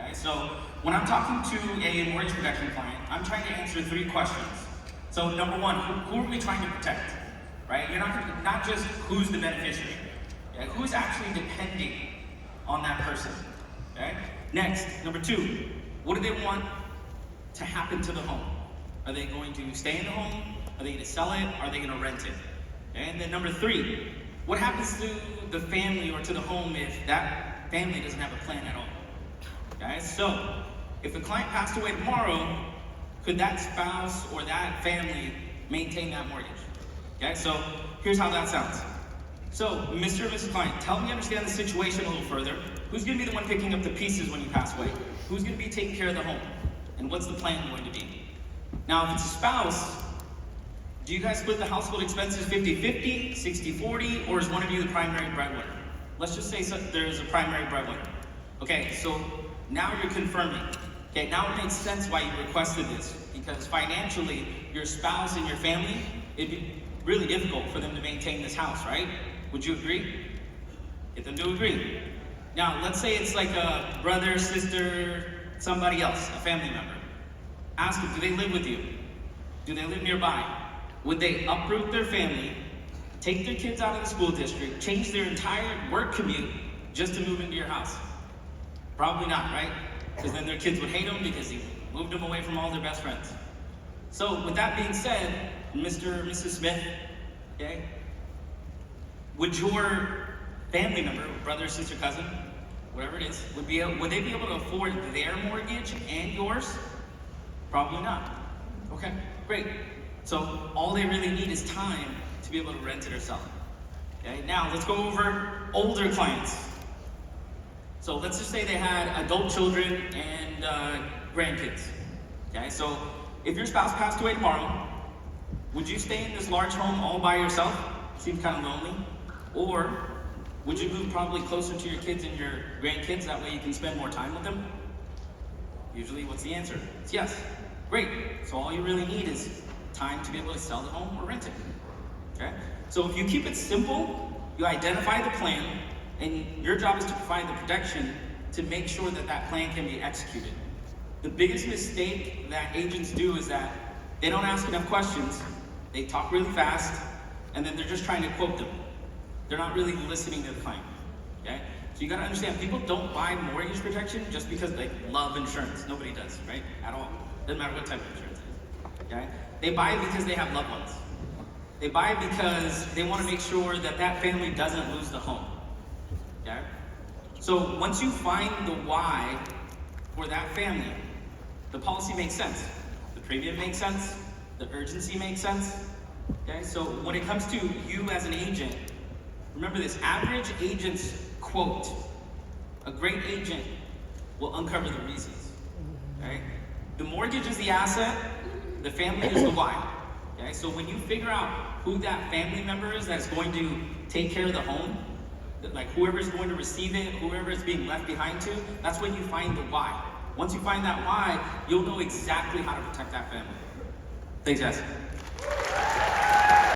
Okay? So when I'm talking to a mortgage protection client, I'm trying to answer 3 questions. So number 1, who are we trying to protect? Right? You're not just who's the beneficiary. Okay? Who's actually depending on that person? Okay? Next, number 2, what do they want to happen to the home? Are they going to stay in the home? Are they going to sell it? Are they going to rent it? Okay? And then number 3, what happens to the family or to the home if that family doesn't have a plan at all? Okay? So, if the client passed away tomorrow, could that spouse or that family maintain that mortgage? Okay, so here's how that sounds. So, Mr. and Mrs. Client, help me understand the situation a little further. Who's going to be the one picking up the pieces when you pass away? Who's going to be taking care of the home? And what's the plan going to be? Now, if it's a spouse, do you guys split the household expenses 50-50, 60-40, or is one of you the primary breadwinner? Let's just say there's a primary breadwinner. Okay, so now you're confirming. Okay, now it makes sense why you requested this, because financially, your spouse and your family, it'd be really difficult for them to maintain this house, right? Would you agree? Get them to agree. Now, let's say it's like a brother, sister, somebody else, a family member. Ask them, do they live with you? Do they live nearby? Would they uproot their family, take their kids out of the school district, change their entire work commute just to move into your house? Probably not, right? Because then their kids would hate them because he moved them away from all their best friends. So with that being said, Mr. and Mrs. Smith, okay, would your family member, brother, sister, cousin, whatever it is, would they be able to afford their mortgage and yours? Probably not. Okay, great. So all they really need is time to be able to rent it or sell it. Okay, now let's go over older clients. So let's just say they had adult children and grandkids. Okay, so if your spouse passed away tomorrow, would you stay in this large home all by yourself? Seems kind of lonely. Or would you move probably closer to your kids and your grandkids? That way you can spend more time with them? Usually, what's the answer? It's yes. Great. So all you really need is time to be able to sell the home or rent it. Okay? So if you keep it simple, you identify the plan, and your job is to provide the protection to make sure that that plan can be executed. The biggest mistake that agents do is that they don't ask enough questions, they talk really fast, and then they're just trying to quote them. They're not really listening to the client. Okay? So you gotta understand, people don't buy mortgage protection just because they love insurance. Nobody does, right? At all. Doesn't matter what type of insurance it is. Okay? They buy it because they have loved ones. They buy it because they want to make sure that that family doesn't lose the home. Okay? So once you find the why for that family, the policy makes sense. The premium makes sense. The urgency makes sense. Okay? So when it comes to you as an agent, remember this, average agents quote. A great agent will uncover the reasons. Okay? The mortgage is the asset, the family is the why. Okay? So when you figure out who that family member is that's going to take care of the home, like whoever's going to receive it, whoever is being left behind to, that's when you find the why. Once you find that why, you'll know exactly how to protect that family. Thanks, guys.